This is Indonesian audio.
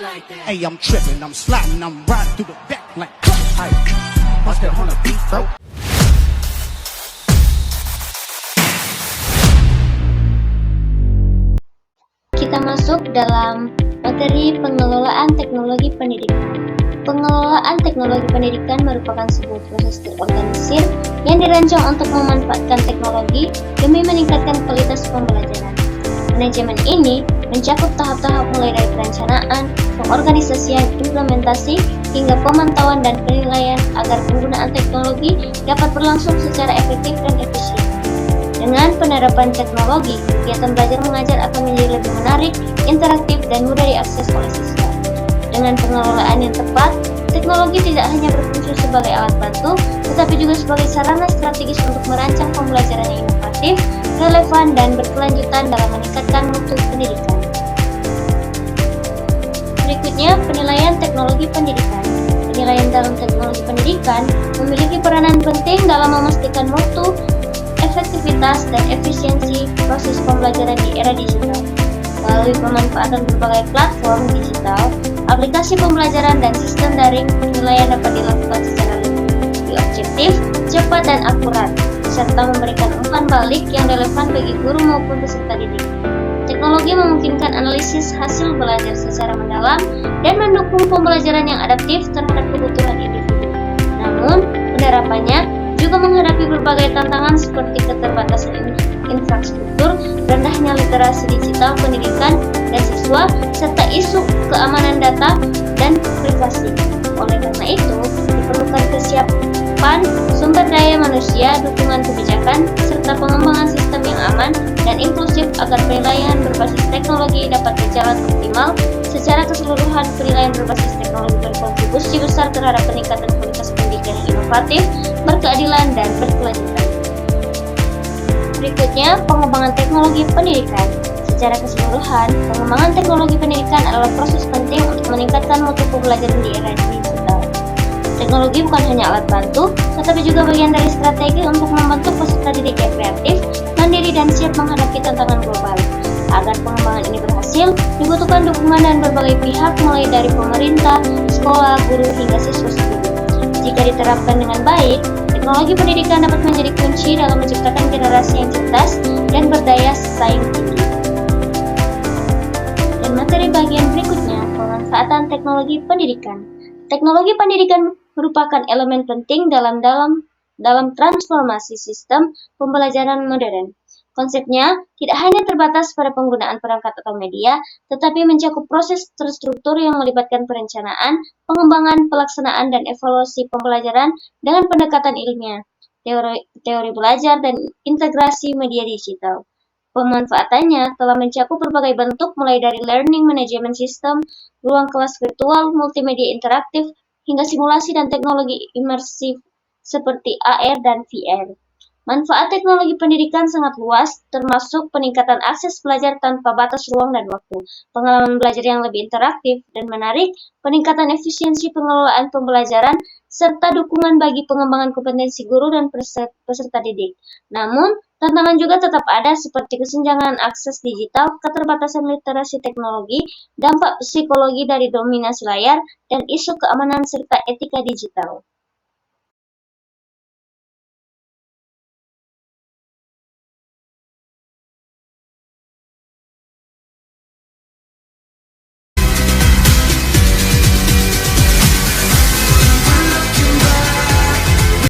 Hey, I'm tripping, I'm sliding, I'm riding through the back like hey, bust that on the beat, bro. Kita masuk dalam materi pengelolaan teknologi pendidikan. Pengelolaan teknologi pendidikan merupakan sebuah proses terorganisir yang dirancang untuk memanfaatkan teknologi demi meningkatkan kualitas pembelajaran. Manajemen ini mencakup tahap-tahap mulai dari perencanaan, pengorganisasian, implementasi, hingga pemantauan dan penilaian agar penggunaan teknologi dapat berlangsung secara efektif dan efisien. Dengan penerapan teknologi, kegiatan belajar mengajar akan menjadi lebih menarik, interaktif, dan mudah diakses oleh siswa. Dengan pengelolaan yang tepat, teknologi tidak hanya berfungsi sebagai alat bantu, tetapi juga sebagai sarana strategis untuk merancang pembelajaran yang inovatif, relevan, dan berkelanjutan dalam meningkatkan mutu pendidikan. Berikutnya, penilaian teknologi pendidikan. Penilaian dalam teknologi pendidikan memiliki peranan penting dalam memastikan mutu, efektivitas, dan efisiensi proses pembelajaran di era digital. Melalui pemanfaatan berbagai platform digital, aplikasi pembelajaran, dan sistem daring, penilaian dapat dilakukan secara lebih objektif, cepat, dan akurat, serta memberikan umpan balik yang relevan bagi guru maupun peserta didik. Teknologi memungkinkan analisis hasil belajar secara mendalam dan mendukung pembelajaran yang adaptif terhadap kebutuhan individu. Namun, penerapannya juga menghadapi berbagai tantangan seperti keterbatasan infrastruktur, rendahnya literasi digital pendidikan dan siswa, serta isu keamanan data dan privasi. Oleh karena itu, diperlukan kesiapan sumber daya manusia, dukungan kebijakan, serta pengembangan sistem yang aman dan inklusif agar penilaian berbasis teknologi dapat berjalan optimal. Secara keseluruhan, penilaian berbasis teknologi berkontribusi besar terhadap peningkatan kualitas pendidikan yang inovatif, berkeadilan, dan berkelanjutan. Berikutnya, pengembangan teknologi pendidikan. Secara keseluruhan, pengembangan teknologi pendidikan adalah proses penting untuk meningkatkan mutu pembelajaran di era digital. Teknologi bukan hanya alat bantu, tetapi juga bagian dari strategi untuk membentuk peserta didik yang kreatif, mandiri, dan siap menghadapi tantangan global. Agar pengembangan ini berhasil, dibutuhkan dukungan dari berbagai pihak mulai dari pemerintah, sekolah, guru, hingga siswa sendiri. Jika diterapkan dengan baik, teknologi pendidikan dapat menjadi kunci dalam menciptakan generasi yang cerdas dan berdaya saing tinggi. Dan materi bagian berikutnya, pemanfaatan teknologi pendidikan. Teknologi pendidikan merupakan elemen penting dalam transformasi sistem pembelajaran modern. Konsepnya tidak hanya terbatas pada penggunaan perangkat atau media, tetapi mencakup proses terstruktur yang melibatkan perencanaan, pengembangan, pelaksanaan, dan evaluasi pembelajaran dengan pendekatan ilmiah, teori belajar, dan integrasi media digital. Pemanfaatannya telah mencakup berbagai bentuk mulai dari learning management system, ruang kelas virtual, multimedia interaktif, hingga simulasi dan teknologi imersif seperti AR dan VR. Manfaat teknologi pendidikan sangat luas, termasuk peningkatan akses belajar tanpa batas ruang dan waktu, pengalaman belajar yang lebih interaktif dan menarik, peningkatan efisiensi pengelolaan pembelajaran, serta dukungan bagi pengembangan kompetensi guru dan peserta didik. Namun, tantangan juga tetap ada seperti kesenjangan akses digital, keterbatasan literasi teknologi, dampak psikologi dari dominasi layar, dan isu keamanan serta etika digital.